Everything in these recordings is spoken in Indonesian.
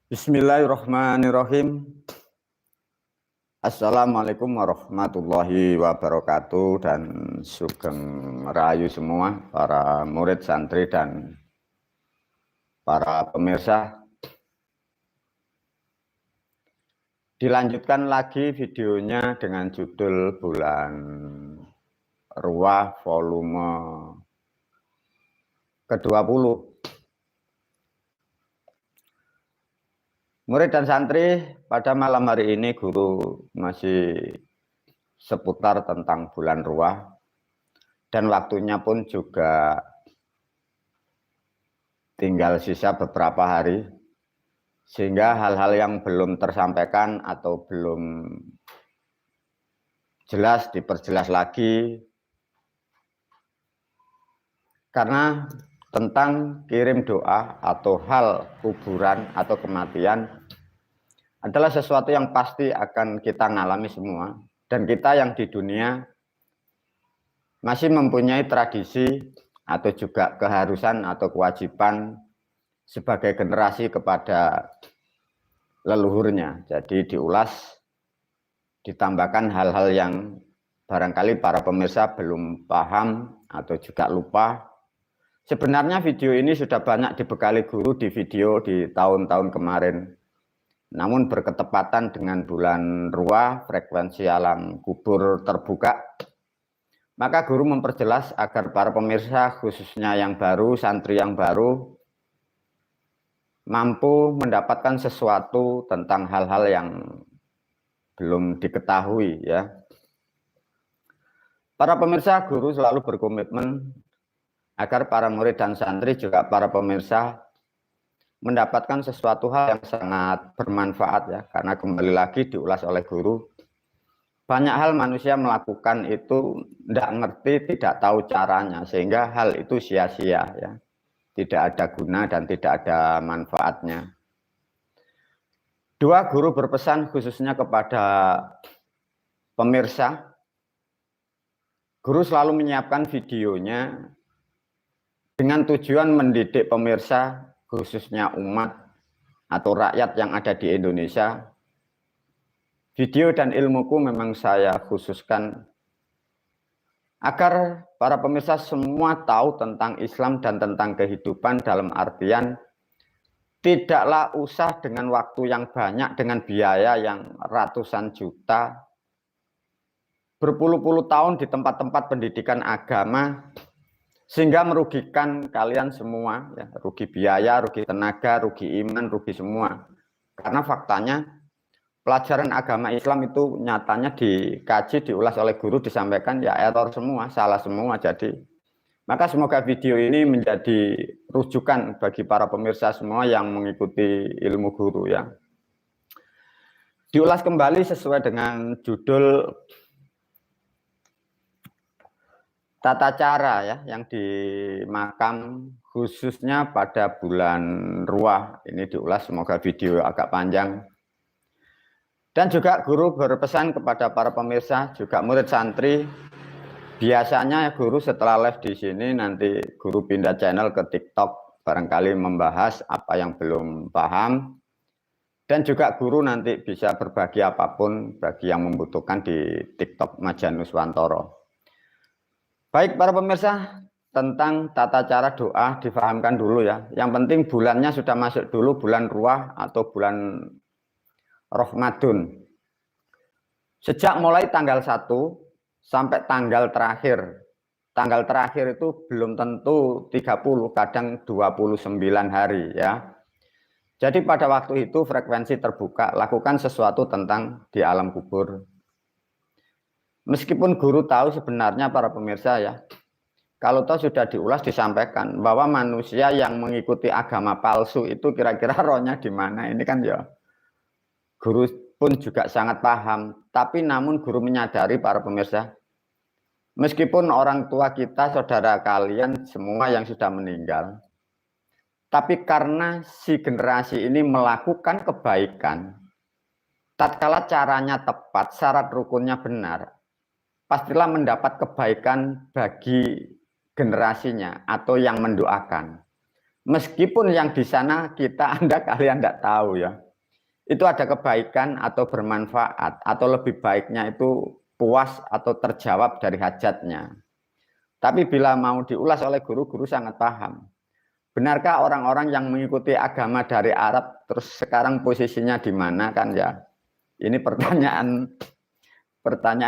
Bismillahirrahmanirrahim. Assalamualaikum warahmatullahi wabarakatuh dan sugeng rahayu semua para murid santri dan para pemirsa. Dilanjutkan lagi videonya dengan judul Bulan Ruah volume ke-20. Murid dan santri, pada malam hari ini guru masih seputar tentang bulan Ruah dan waktunya pun juga tinggal sisa beberapa hari, sehingga hal-hal yang belum tersampaikan atau belum jelas diperjelas lagi, karena tentang kirim doa atau hal kuburan atau kematian adalah sesuatu yang pasti akan kita ngalami semua, dan kita yang di dunia masih mempunyai tradisi atau juga keharusan atau kewajiban sebagai generasi kepada leluhurnya. Jadi diulas, ditambahkan hal-hal yang barangkali para pemirsa belum paham atau juga lupa. Sebenarnya video ini sudah banyak dibekali guru di video di tahun-tahun kemarin. Namun berketepatan dengan bulan Ruah, frekuensi alam kubur terbuka, maka guru memperjelas agar para pemirsa khususnya yang baru, santri yang baru, mampu mendapatkan sesuatu tentang hal-hal yang belum diketahui ya. Para pemirsa, guru selalu berkomitmen agar para murid dan santri juga para pemirsa mendapatkan sesuatu hal yang sangat bermanfaat ya, karena kembali lagi diulas oleh guru, banyak hal manusia melakukan itu tidak ngerti, tidak tahu caranya, sehingga hal itu sia-sia ya, tidak ada guna dan tidak ada manfaatnya. Dua, guru berpesan khususnya kepada pemirsa. Guru selalu menyiapkan videonya dengan tujuan mendidik pemirsa, khususnya umat atau rakyat yang ada di Indonesia. Video dan ilmuku memang saya khususkan agar para pemirsa semua tahu tentang Islam dan tentang kehidupan, dalam artian tidaklah usah dengan waktu yang banyak, dengan biaya yang ratusan juta, berpuluh-puluh tahun di tempat-tempat pendidikan agama, sehingga merugikan kalian semua ya, rugi biaya, rugi tenaga, rugi iman, rugi semua. Karena faktanya pelajaran agama Islam itu nyatanya dikaji, diulas oleh guru, disampaikan ya error semua, salah semua. Jadi maka semoga video ini menjadi rujukan bagi para pemirsa semua yang mengikuti ilmu guru ya. Diulas kembali sesuai dengan judul tata cara ya, yang di makam khususnya pada bulan Ruah. Ini diulas, semoga video agak panjang. Dan juga guru berpesan kepada para pemirsa, juga murid santri, biasanya guru setelah live di sini nanti guru pindah channel ke TikTok, barangkali membahas apa yang belum paham. Dan juga guru nanti bisa berbagi apapun bagi yang membutuhkan di TikTok Majanus Wantoro. Baik para pemirsa, tentang tata cara doa difahamkan dulu ya. Yang penting bulannya sudah masuk dulu, bulan Ruah atau bulan Ramadan. Sejak mulai tanggal 1 sampai tanggal terakhir. Tanggal terakhir itu belum tentu 30, kadang 29 hari ya. Jadi pada waktu itu frekuensi terbuka, lakukan sesuatu tentang di alam kubur. Meskipun guru tahu sebenarnya para pemirsa ya, kalau tahu sudah diulas, disampaikan bahwa manusia yang mengikuti agama palsu itu kira-kira rohnya di mana. Ini kan ya guru pun juga sangat paham, tapi namun guru menyadari para pemirsa, meskipun orang tua kita, saudara kalian semua yang sudah meninggal, tapi karena si generasi ini melakukan kebaikan, tatkala caranya tepat, syarat rukunnya benar, pastilah mendapat kebaikan bagi generasinya atau yang mendoakan. Meskipun yang di sana kalian tidak tahu ya. Itu ada kebaikan atau bermanfaat atau lebih baiknya itu puas atau terjawab dari hajatnya. Tapi bila mau diulas oleh guru sangat paham. Benarkah orang-orang yang mengikuti agama dari Arab terus sekarang posisinya di mana kan ya? Ini pertanyaan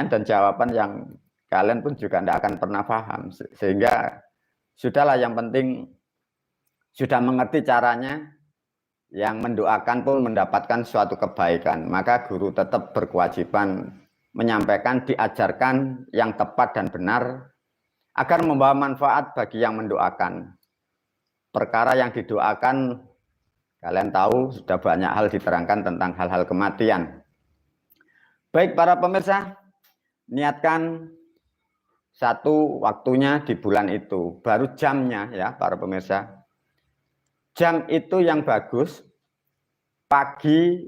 dan jawaban yang kalian pun juga tidak akan pernah paham. Sehingga sudahlah, yang penting sudah mengerti caranya. Yang mendoakan pun mendapatkan suatu kebaikan, maka guru tetap berkewajiban menyampaikan, diajarkan yang tepat dan benar agar membawa manfaat bagi yang mendoakan. Perkara yang didoakan, kalian tahu sudah banyak hal diterangkan tentang hal-hal kematian. Baik para pemirsa, niatkan satu waktunya di bulan itu, baru jamnya ya para pemirsa. Jam itu yang bagus, pagi,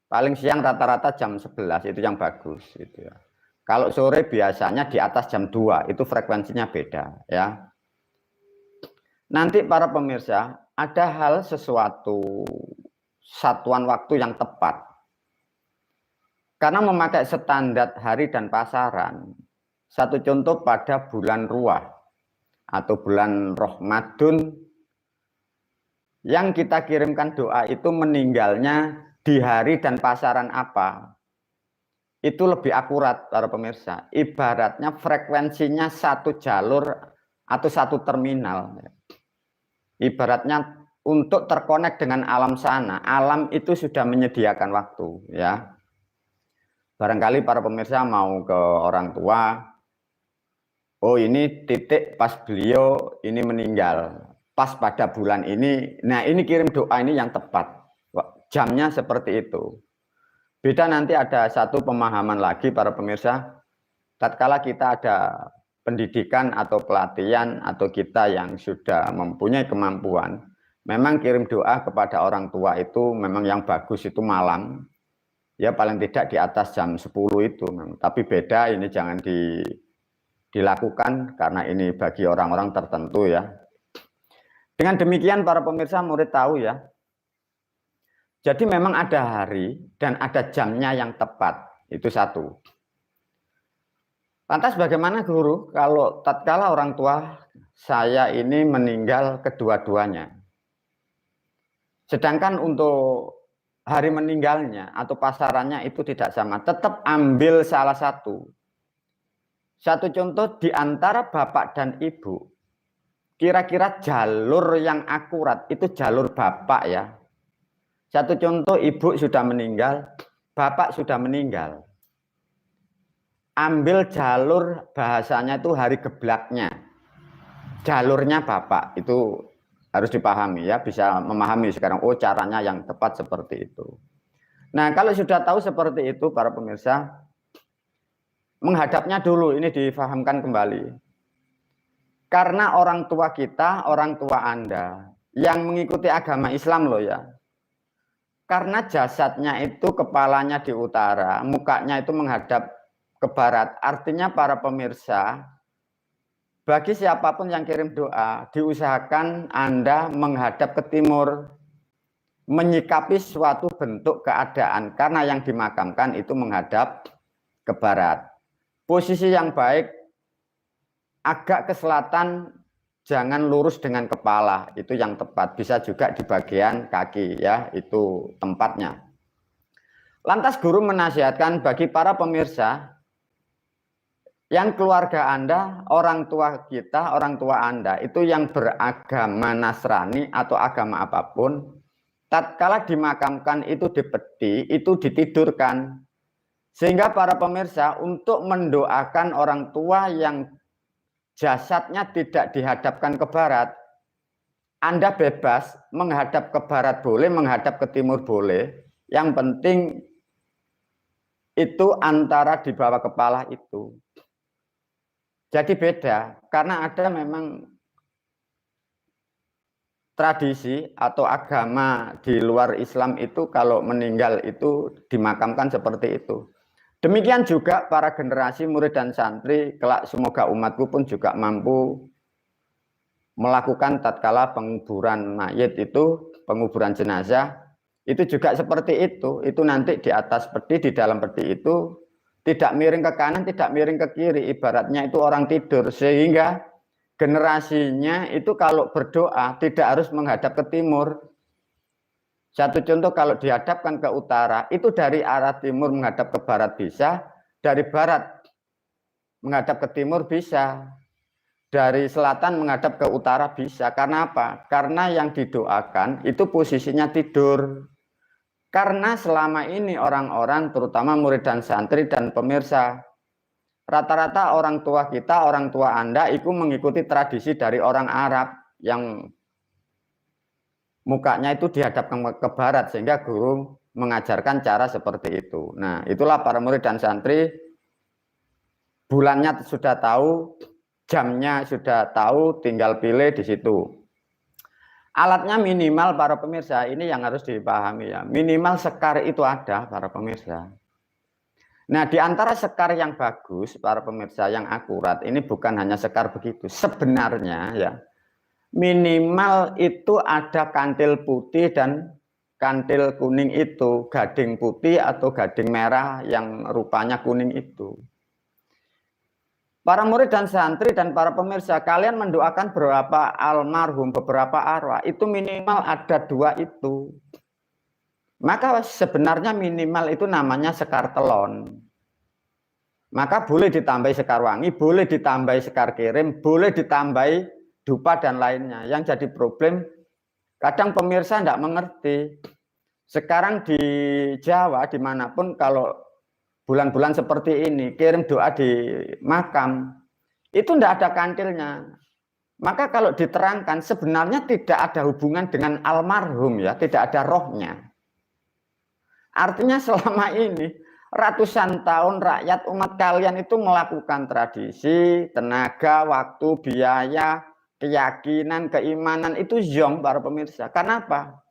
paling siang rata-rata jam 11 itu yang bagus. Gitu ya. Kalau sore biasanya di atas jam 2, itu frekuensinya beda. Ya. Nanti para pemirsa, ada hal sesuatu, satuan waktu yang tepat. Karena memakai standar hari dan pasaran, satu contoh pada bulan Ruah atau bulan Ramadan, yang kita kirimkan doa itu meninggalnya di hari dan pasaran apa, itu lebih akurat para pemirsa. Ibaratnya frekuensinya satu jalur atau satu terminal. Ibaratnya untuk terkonek dengan alam sana, alam itu sudah menyediakan waktu ya. Barangkali para pemirsa mau ke orang tua, oh ini titik pas beliau ini meninggal, pas pada bulan ini, nah ini kirim doa ini yang tepat, jamnya seperti itu. Beda nanti ada satu pemahaman lagi para pemirsa, tatkala kita ada pendidikan atau pelatihan atau kita yang sudah mempunyai kemampuan, memang kirim doa kepada orang tua itu memang yang bagus itu malam, ya paling tidak di atas jam 10 itu, tapi beda ini jangan dilakukan karena ini bagi orang-orang tertentu ya. Dengan demikian para pemirsa murid tahu ya. Jadi memang ada hari dan ada jamnya yang tepat. Itu satu. Lantas bagaimana guru kalau tatkala orang tua saya ini meninggal kedua-duanya? Sedangkan untuk hari meninggalnya atau pasarannya itu tidak sama. Tetap ambil salah satu. Satu contoh di antara bapak dan ibu. Kira-kira jalur yang akurat itu jalur bapak ya. Satu contoh, ibu sudah meninggal, bapak sudah meninggal. Ambil jalur bahasanya itu hari geblaknya. Jalurnya bapak itu harus dipahami ya, bisa memahami sekarang oh caranya yang tepat seperti itu. Nah, kalau sudah tahu seperti itu para pemirsa, menghadapnya dulu ini difahamkan kembali. Karena orang tua kita, orang tua Anda yang mengikuti agama Islam loh ya. Karena jasadnya itu kepalanya di utara, mukanya itu menghadap ke barat. Artinya para pemirsa, bagi siapapun yang kirim doa, diusahakan Anda menghadap ke timur, menyikapi suatu bentuk keadaan. Karena yang dimakamkan itu menghadap ke barat. Posisi yang baik, agak ke selatan, jangan lurus dengan kepala, itu yang tepat. Bisa juga di bagian kaki ya, itu tempatnya. Lantas guru menasihatkan bagi para pemirsa, yang keluarga Anda, orang tua kita, orang tua Anda, itu yang beragama Nasrani atau agama apapun, tatkala dimakamkan itu dipeti, itu ditidurkan. Sehingga para pemirsa untuk mendoakan orang tua yang jasadnya tidak dihadapkan ke barat, Anda bebas menghadap ke barat boleh, menghadap ke timur boleh. Yang penting itu antara di bawah kepala itu. Jadi beda, karena ada memang tradisi atau agama di luar Islam itu kalau meninggal itu dimakamkan seperti itu. Demikian juga para generasi murid dan santri, kelak semoga umatku pun juga mampu melakukan tatkala penguburan mayit itu, penguburan jenazah, itu juga seperti itu. Itu nanti di atas peti, di dalam peti itu tidak miring ke kanan, tidak miring ke kiri. Ibaratnya itu orang tidur, sehingga generasinya itu kalau berdoa tidak harus menghadap ke timur. Satu contoh, kalau dihadapkan ke utara, itu dari arah timur menghadap ke barat bisa, dari barat menghadap ke timur bisa, dari selatan menghadap ke utara bisa. Karena apa? Karena yang didoakan itu posisinya tidur. Karena selama ini orang-orang, terutama murid dan santri dan pemirsa, rata-rata orang tua kita, orang tua Anda itu mengikuti tradisi dari orang Arab yang mukanya itu dihadapkan ke barat, sehingga guru mengajarkan cara seperti itu. Nah, itulah para murid dan santri, bulannya sudah tahu, jamnya sudah tahu, tinggal pilih di situ. Alatnya minimal para pemirsa, ini yang harus dipahami ya. Minimal sekar itu ada para pemirsa. Nah, di antara sekar yang bagus para pemirsa, yang akurat, ini bukan hanya sekar begitu. Sebenarnya ya, minimal itu ada kantil putih dan kantil kuning itu, gading putih atau gading merah yang rupanya kuning itu. Para murid dan santri dan para pemirsa, kalian mendoakan beberapa almarhum, beberapa arwah, itu minimal ada 2 itu. Maka sebenarnya minimal itu namanya sekar telon. Maka boleh ditambahi sekar wangi, boleh ditambahi sekar kirim, boleh ditambahi dupa dan lainnya. Yang jadi problem, kadang pemirsa tidak mengerti. Sekarang di Jawa, dimanapun, kalau bulan-bulan seperti ini, kirim doa di makam, itu tidak ada kantilnya. Maka kalau diterangkan, sebenarnya tidak ada hubungan dengan almarhum ya, tidak ada rohnya. Artinya selama ini, ratusan tahun rakyat umat kalian itu melakukan tradisi, tenaga, waktu, biaya, keyakinan, keimanan, itu zong para pemirsa. Kenapa?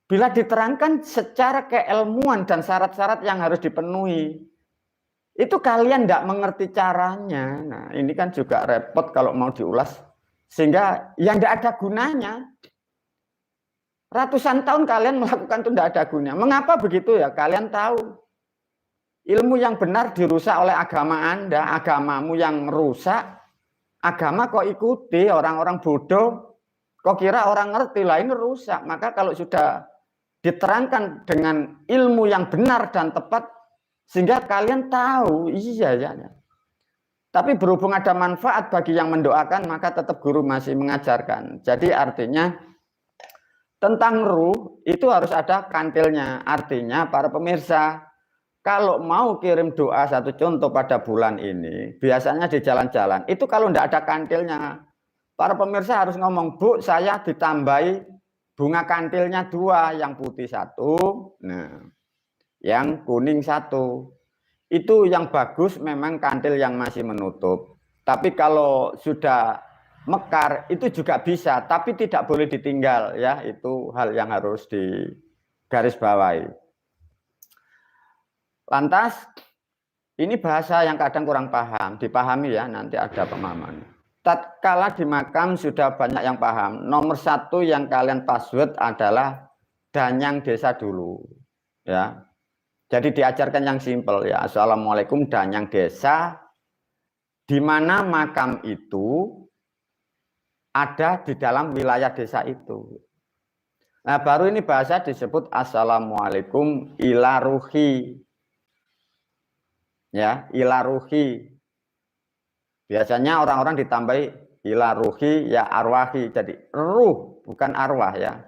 Bila diterangkan secara keilmuan dan syarat-syarat yang harus dipenuhi, itu kalian tidak mengerti caranya. Nah, ini kan juga repot kalau mau diulas, sehingga yang tidak ada gunanya. Ratusan tahun kalian melakukan itu tidak ada gunanya. Mengapa begitu ya? Kalian tahu, ilmu yang benar dirusak oleh agama Anda, agamamu yang rusak, agama kok ikuti, orang-orang bodoh, kok kira orang ngerti, lah ini rusak. Maka kalau sudah diterangkan dengan ilmu yang benar dan tepat, sehingga kalian tahu, iya ya. Tapi berhubung ada manfaat bagi yang mendoakan, maka tetap guru masih mengajarkan. Jadi artinya tentang ruh itu harus ada kantilnya. Artinya para pemirsa, kalau mau kirim doa, satu contoh pada bulan ini, biasanya di jalan-jalan, itu kalau tidak ada kantilnya, para pemirsa harus ngomong, Bu, saya ditambahi bunga kantilnya 2, yang putih 1, nah, yang kuning 1. Itu yang bagus memang kantil yang masih menutup. Tapi kalau sudah mekar itu juga bisa, tapi tidak boleh ditinggal ya. Itu hal yang harus digarisbawahi. Lantas ini bahasa yang kadang kurang paham, dipahami ya, nanti ada pemahaman. Tatkala di makam sudah banyak yang paham. Nomor 1 yang kalian password adalah danyang desa dulu, ya. Jadi diajarkan yang simpel ya. Assalamualaikum danyang desa, di mana makam itu ada di dalam wilayah desa itu. Nah, baru ini bahasa disebut assalamualaikum ila ruhi, ya, ila ruhi. Biasanya orang-orang ditambahi ila ruhi ya arwahi. Jadi ruh bukan arwah ya.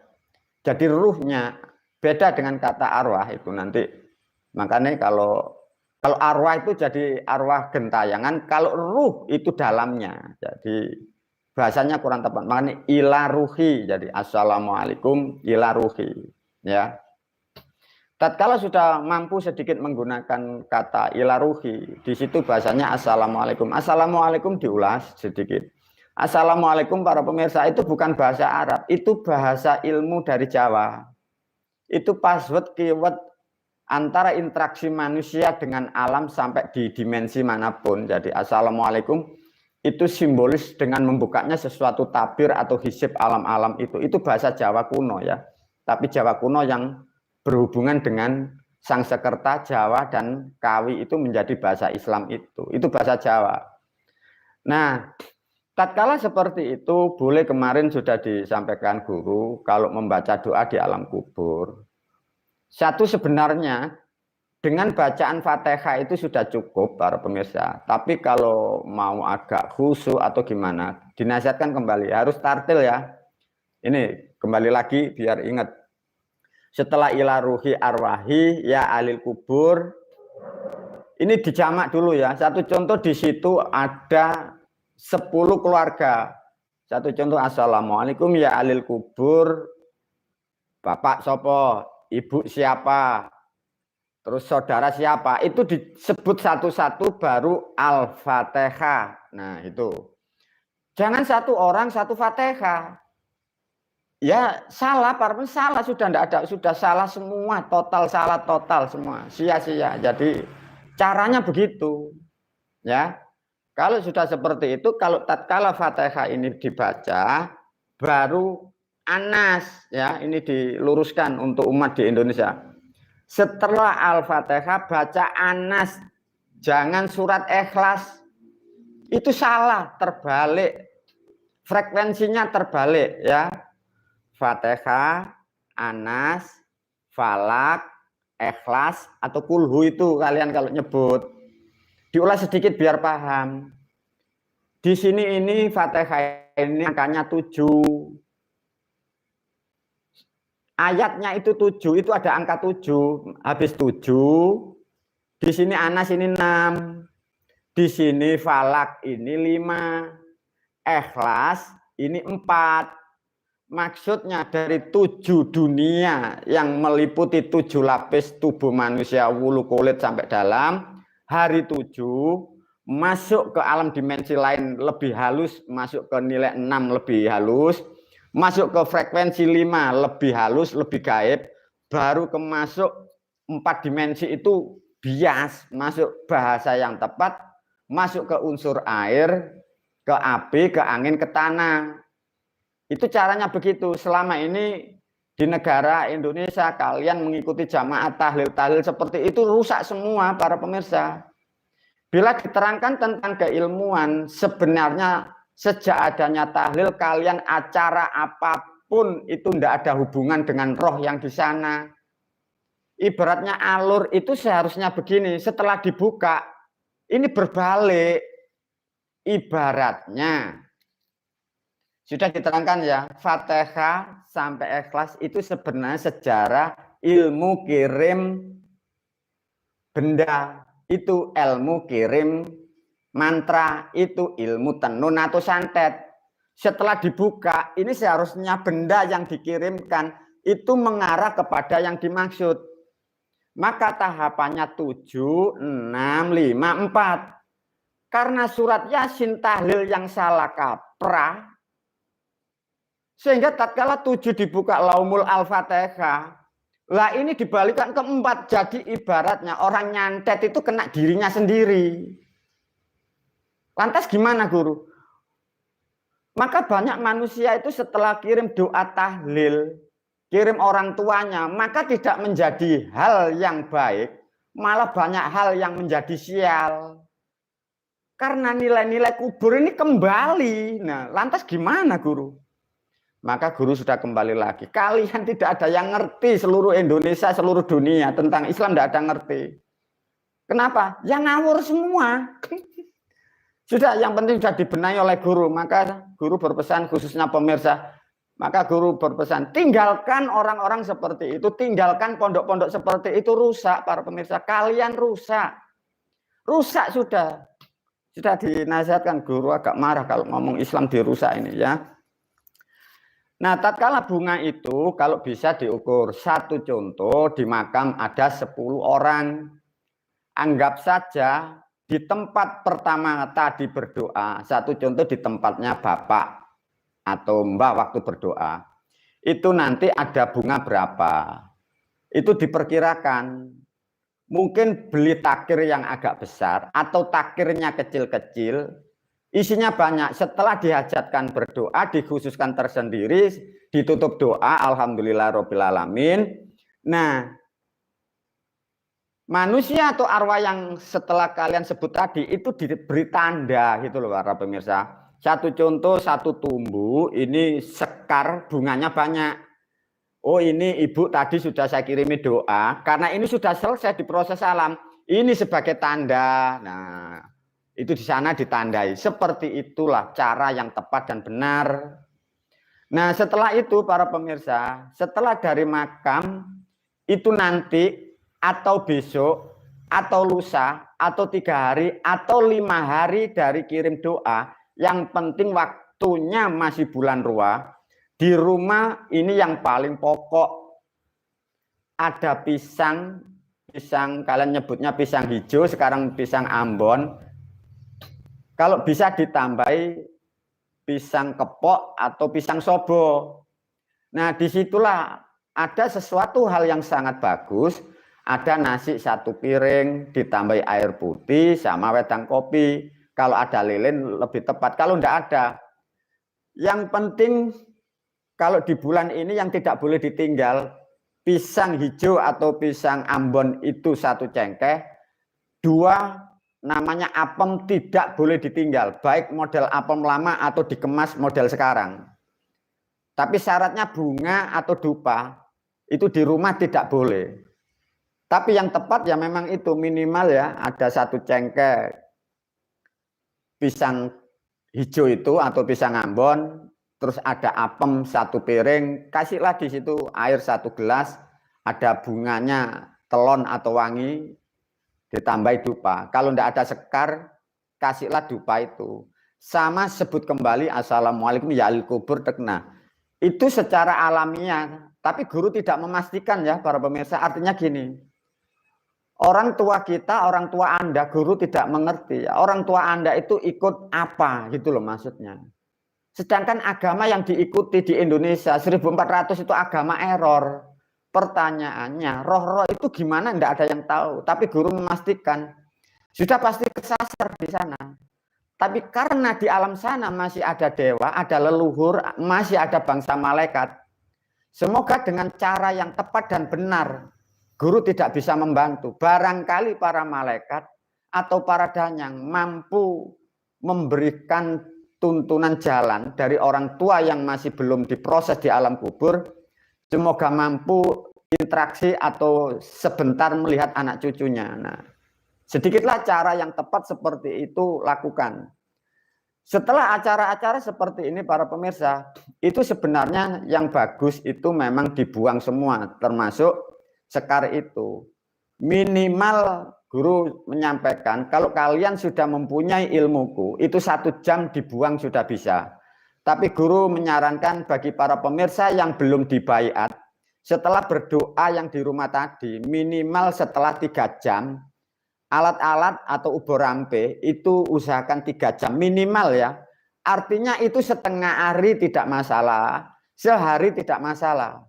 Jadi ruhnya beda dengan kata arwah itu nanti. Makanya kalau arwah itu jadi arwah gentayangan, kalau ruh itu dalamnya. Jadi bahasanya kurang tepat. Makanya ila ruhi. Jadi assalamualaikum ila ruhi, ya. Tatkala sudah mampu sedikit menggunakan kata ilaruhi, di situ bahasanya assalamualaikum. Assalamualaikum diulas sedikit. Assalamualaikum para pemirsa itu bukan bahasa Arab, itu bahasa ilmu dari Jawa. Itu password keyword antara interaksi manusia dengan alam sampai di dimensi manapun. Jadi assalamualaikum itu simbolis dengan membukanya sesuatu tabir atau hisib alam-alam itu bahasa Jawa kuno ya. Tapi Jawa kuno yang berhubungan dengan Sangsekerta, Jawa, dan Kawi itu menjadi bahasa Islam itu bahasa Jawa. Nah, tatkala seperti itu, boleh kemarin sudah disampaikan guru, kalau membaca doa di alam kubur. Satu sebenarnya, dengan bacaan Fatihah itu sudah cukup para pemirsa. Tapi kalau mau agak khusyuk atau gimana, dinasihatkan kembali, harus tartil ya. Ini kembali lagi biar ingat. Setelah ila ruhi arwahi ya alil kubur, ini dijamak dulu ya. Satu contoh di situ ada 10 keluarga. Satu contoh, assalamualaikum ya alil kubur, bapak sopo, ibu siapa, terus saudara siapa, itu disebut satu-satu baru Al-Fatihah. Nah itu. Jangan satu orang satu Fatihah. Ya salah, salah sudah tidak ada, sudah salah semua, total salah total semua, sia-sia. Jadi caranya begitu. Ya. Kalau sudah seperti itu, kalau tatkala Fatihah ini dibaca, baru Anas ya, ini diluruskan untuk umat di Indonesia. Setelah Al-Fatihah baca Anas, jangan surat Ikhlas. Itu salah, terbalik. Frekuensinya terbalik ya. Fatihah, Anas, Falak, Ikhlas atau Kulhu itu kalian kalau nyebut. Diulas sedikit biar paham. Di sini ini Fatihah ini angkanya 7. Ayatnya itu 7, itu ada angka 7. Habis 7, di sini Anas ini 6. Di sini Falak ini 5. Ikhlas ini 4. Maksudnya dari 7 dunia yang meliputi 7 lapis tubuh manusia, wulu kulit sampai dalam, hari 7 masuk ke alam dimensi lain lebih halus, masuk ke nilai 6 lebih halus, masuk ke frekuensi 5 lebih halus, lebih gaib, baru ke masuk 4 dimensi itu bias, masuk bahasa yang tepat, masuk ke unsur air, ke api, ke angin, ke tanah. Itu caranya begitu. Selama ini di negara Indonesia kalian mengikuti jamaah tahlil-tahlil seperti itu rusak semua para pemirsa. Bila diterangkan tentang keilmuan, sebenarnya sejak adanya tahlil kalian acara apapun itu tidak ada hubungan dengan roh yang di sana. Ibaratnya alur itu seharusnya begini, setelah dibuka ini berbalik. Ibaratnya sudah diterangkan ya, Fatihah sampai Ikhlas itu sebenarnya sejarah ilmu kirim benda, itu ilmu kirim mantra, itu ilmu tenun atau santet. Setelah dibuka, ini seharusnya benda yang dikirimkan itu mengarah kepada yang dimaksud. Maka tahapannya 7, 6, 5, 4. Karena surat Yasin tahlil yang salah kaprah, sehingga tatkala 7 dibuka laumul Al-Fatihah, lah ini dibalikan ke 4. Jadi ibaratnya orang nyantet itu kena dirinya sendiri. Lantas gimana guru? Maka banyak manusia itu setelah kirim doa tahlil, kirim orang tuanya, maka tidak menjadi hal yang baik, malah banyak hal yang menjadi sial. Karena nilai-nilai kubur ini kembali. Nah, lantas gimana guru? Maka guru sudah kembali lagi. Kalian tidak ada yang ngerti seluruh Indonesia, seluruh dunia tentang Islam, tidak ada yang ngerti. Kenapa? Yang ngawur semua. Sudah, yang penting sudah dibenahi oleh guru. Maka guru berpesan, khususnya pemirsa, maka guru berpesan, tinggalkan orang-orang seperti itu, tinggalkan pondok-pondok seperti itu, rusak para pemirsa. Kalian rusak. Rusak sudah. Sudah dinasihatkan, guru agak marah kalau ngomong Islam dirusak ini ya. Nah, tatkala bunga itu kalau bisa diukur, satu contoh di makam ada 10 orang. Anggap saja di tempat pertama tadi berdoa, satu contoh di tempatnya bapak atau mbak waktu berdoa, itu nanti ada bunga berapa. Itu diperkirakan. Mungkin beli takir yang agak besar atau takirnya kecil-kecil, isinya banyak. Setelah dihajatkan berdoa, dikhususkan tersendiri, ditutup doa, alhamdulillahirabbil alamin. Nah, manusia atau arwah yang setelah kalian sebut tadi itu diberi tanda gitu loh para pemirsa. Satu contoh, satu tumbuh ini sekar bunganya banyak. Oh, ini ibu tadi sudah saya kirimi doa karena ini sudah selesai diproses alam. Ini sebagai tanda. Nah, itu di sana ditandai. Seperti itulah cara yang tepat dan benar. Nah, setelah itu para pemirsa, setelah dari makam itu nanti atau besok atau lusa atau 3 hari atau 5 hari dari kirim doa, yang penting waktunya masih bulan Ruah. Di rumah ini yang paling pokok ada pisang kalian nyebutnya pisang hijau, sekarang pisang Ambon. Kalau bisa ditambahi pisang kepok atau pisang sobo. Nah, disitulah ada sesuatu hal yang sangat bagus. Ada nasi 1 piring ditambahi air putih sama wedang kopi. Kalau ada lilin lebih tepat. Kalau enggak ada, yang penting kalau di bulan ini yang tidak boleh ditinggal, pisang hijau atau pisang Ambon itu 1 cengkeh, 2 namanya apem tidak boleh ditinggal, baik model apem lama atau dikemas model sekarang. Tapi syaratnya bunga atau dupa itu di rumah tidak boleh. Tapi yang tepat ya memang itu minimal ya ada 1 cengkeh pisang hijau itu atau pisang Ambon. Terus ada apem 1 piring, kasihlah di situ air 1 gelas, ada bunganya telon atau wangi, ditambahi dupa. Kalau tidak ada sekar, kasihlah dupa itu. Sama sebut kembali assalamualaikum ya al kubur tekna. Itu secara alamiah, tapi guru tidak memastikan ya para pemirsa. Artinya gini, orang tua kita, orang tua Anda, guru tidak mengerti. Orang tua Anda itu ikut apa gitu loh maksudnya. Sedangkan agama yang diikuti di Indonesia 1400 itu agama error. Pertanyaannya, roh-roh itu gimana? Tidak ada yang tahu. Tapi guru memastikan sudah pasti kesasar di sana. Tapi karena di alam sana masih ada dewa, ada leluhur, masih ada bangsa malaikat. Semoga dengan cara yang tepat dan benar, guru tidak bisa membantu. Barangkali para malaikat atau para danyang mampu memberikan tuntunan jalan dari orang tua yang masih belum diproses di alam kubur, semoga mampu interaksi atau sebentar melihat anak cucunya. Nah, sedikitlah cara yang tepat seperti itu lakukan. Setelah acara-acara seperti ini para pemirsa, itu sebenarnya yang bagus itu memang dibuang semua, termasuk sekar itu. Minimal guru menyampaikan, kalau kalian sudah mempunyai ilmuku, itu 1 jam dibuang sudah bisa. Tapi guru menyarankan bagi para pemirsa yang belum dibaiat, setelah berdoa yang di rumah tadi, minimal setelah 3 jam, alat-alat atau ubur rampe itu usahakan 3 jam minimal ya. Artinya itu setengah hari tidak masalah, sehari tidak masalah.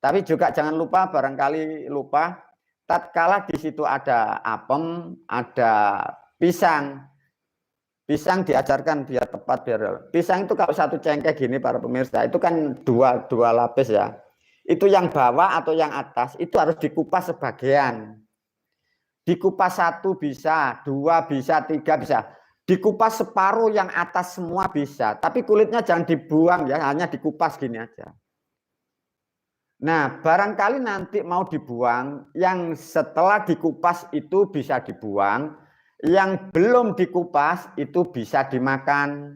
Tapi juga jangan lupa, barangkali lupa, tatkala di situ ada apem, ada pisang. Pisang diajarkan biar tepat, biar pisang itu kalau 1 cengkeh gini para pemirsa, itu kan dua lapis ya. Itu yang bawah atau yang atas itu harus dikupas sebagian. Dikupas 1 bisa, 2 bisa, 3 bisa. Dikupas separuh yang atas semua bisa. Tapi kulitnya jangan dibuang ya, hanya dikupas gini aja. Nah, barangkali nanti mau dibuang, yang setelah dikupas itu bisa dibuang, yang belum dikupas itu bisa dimakan.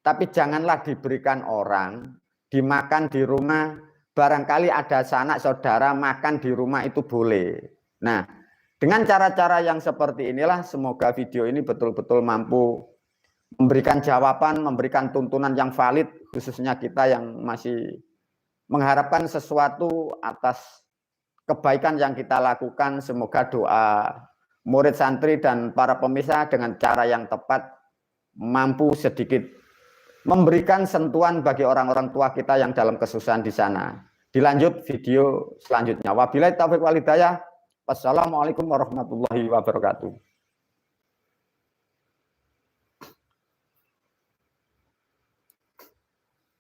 Tapi janganlah diberikan orang, dimakan di rumah. Barangkali ada sanak saudara makan di rumah itu boleh. Nah, dengan cara-cara yang seperti inilah semoga video ini betul-betul mampu memberikan jawaban, memberikan tuntunan yang valid, khususnya kita yang masih mengharapkan sesuatu atas kebaikan yang kita lakukan. Semoga doa murid santri dan para pemirsa dengan cara yang tepat mampu sedikit memberikan sentuhan bagi orang-orang tua kita yang dalam kesusahan di sana. Dilanjut video selanjutnya. Wabillahi taufiq wal hidayah. Wassalamualaikum warahmatullahi wabarakatuh.